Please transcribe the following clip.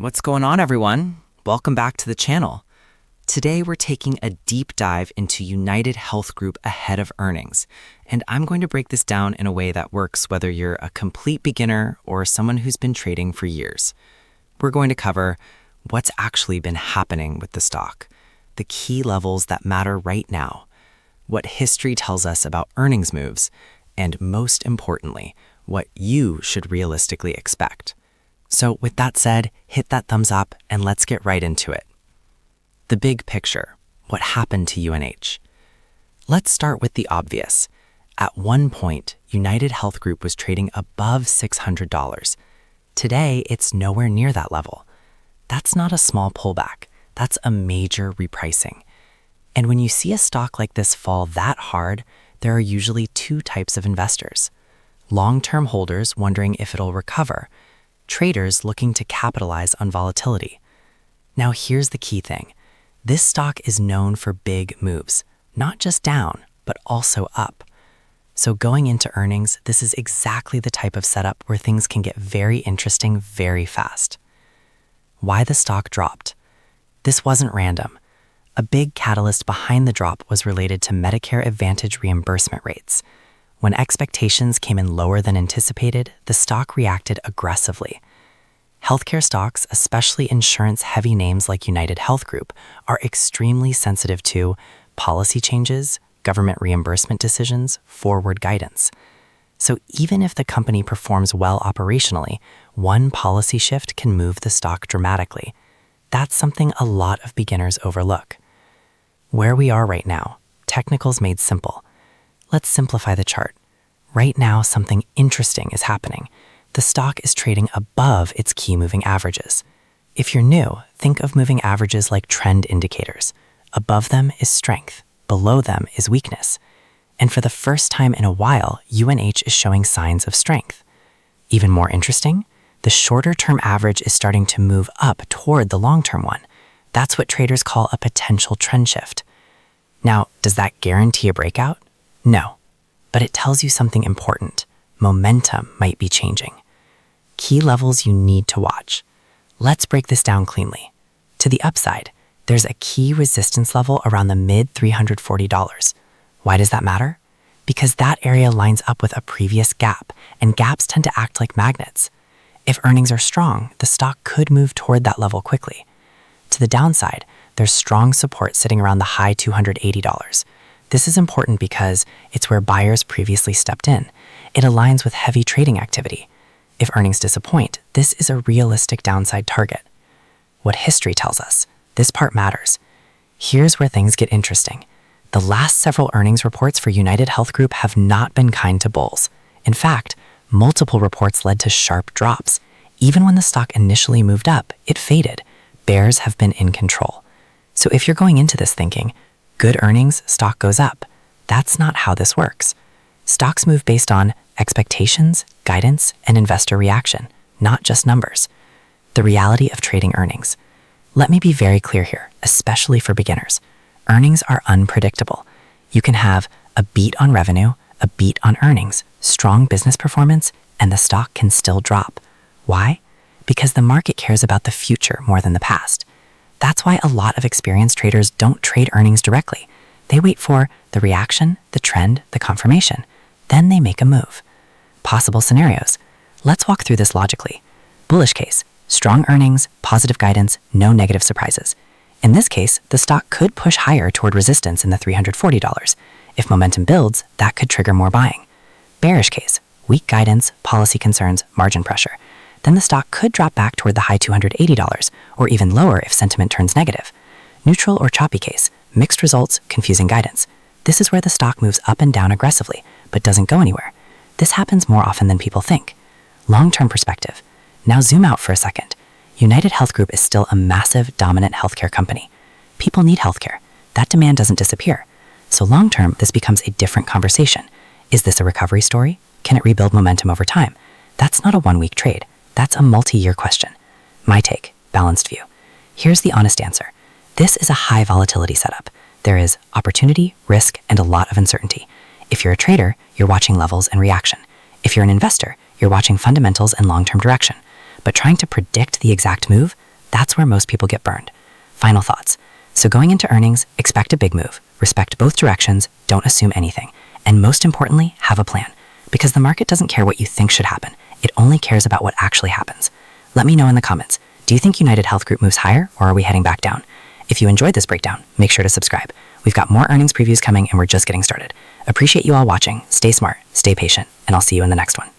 What's going on, everyone? Welcome back to the channel. Today, we're taking a deep dive into UnitedHealth Group ahead of earnings, and I'm going to break this down in a way that works whether you're a complete beginner or someone who's been trading for years. We're going to cover what's actually been happening with the stock, the key levels that matter right now, what history tells us about earnings moves, and most importantly, what you should realistically expect. So with that said, hit that thumbs up and let's get right into it. The big picture, what happened to UNH? Let's start with the obvious. At one point, UnitedHealth Group was trading above $600. Today, it's nowhere near that level. That's not a small pullback. That's a major repricing. And when you see a stock like this fall that hard, there are usually two types of investors. Long-term holders wondering if it'll recover, traders looking to capitalize on volatility. Now here's the key thing. This stock is known for big moves, not just down, but also up. So going into earnings, this is exactly the type of setup where things can get very interesting very fast. Why the stock dropped? This wasn't random. A big catalyst behind the drop was related to Medicare Advantage reimbursement rates. When expectations came in lower than anticipated, the stock reacted aggressively. Healthcare stocks, especially insurance-heavy names like UnitedHealth Group, are extremely sensitive to policy changes, government reimbursement decisions, forward guidance. So even if the company performs well operationally, one policy shift can move the stock dramatically. That's something a lot of beginners overlook. Where we are right now, technicals made simple. Let's simplify the chart. Right now, something interesting is happening. The stock is trading above its key moving averages. If you're new, think of moving averages like trend indicators. Above them is strength, below them is weakness. And for the first time in a while, UNH is showing signs of strength. Even more interesting, the shorter-term average is starting to move up toward the long-term one. That's what traders call a potential trend shift. Now, does that guarantee a breakout? No, but it tells you something important. Momentum might be changing. Key levels you need to watch. Let's break this down cleanly. To the upside, there's a key resistance level around the mid-$340. Why does that matter? Because that area lines up with a previous gap, and gaps tend to act like magnets. If earnings are strong, the stock could move toward that level quickly. To the downside, there's strong support sitting around the high $280. This is important because it's where buyers previously stepped in. It aligns with heavy trading activity. If earnings disappoint, this is a realistic downside target. What history tells us, this part matters. Here's where things get interesting. The last several earnings reports for UnitedHealth Group have not been kind to bulls. In fact, multiple reports led to sharp drops. Even when the stock initially moved up, it faded. Bears have been in control. So if you're going into this thinking, good earnings, stock goes up, that's not how this works. Stocks move based on expectations, guidance, and investor reaction, not just numbers. The reality of trading earnings. Let me be very clear here, especially for beginners. Earnings are unpredictable. You can have a beat on revenue, a beat on earnings, strong business performance, and the stock can still drop. Why? Because the market cares about the future more than the past. That's why a lot of experienced traders don't trade earnings directly. They wait for the reaction, the trend, the confirmation. Then they make a move. Possible scenarios. Let's walk through this logically. Bullish case, strong earnings, positive guidance, no negative surprises. In this case, the stock could push higher toward resistance in the $340. If momentum builds, that could trigger more buying. Bearish case, weak guidance, policy concerns, margin pressure. Then the stock could drop back toward the high $280, or even lower if sentiment turns negative. Neutral or choppy case, mixed results, confusing guidance. This is where the stock moves up and down aggressively, but doesn't go anywhere. This happens more often than people think. Long-term perspective. Now zoom out for a second. UnitedHealth Group is still a massive, dominant healthcare company. People need healthcare. That demand doesn't disappear. So long-term, this becomes a different conversation. Is this a recovery story? Can it rebuild momentum over time? That's not a one-week trade. That's a multi-year question. My take, balanced view. Here's the honest answer. This is a high volatility setup. There is opportunity, risk, and a lot of uncertainty. If you're a trader, you're watching levels and reaction. If you're an investor, you're watching fundamentals and long-term direction. But trying to predict the exact move, That's where most people get burned. Final thoughts. So going into earnings, expect a big move. Respect both directions, don't assume anything. And most importantly, have a plan. Because the market doesn't care what you think should happen. It only cares about what actually happens. Let me know in the comments. Do you think UnitedHealth Group moves higher, or are we heading back down? If you enjoyed this breakdown, make sure to subscribe. We've got more earnings previews coming and we're just getting started. Appreciate you all watching. Stay smart, stay patient, and I'll see you in the next one.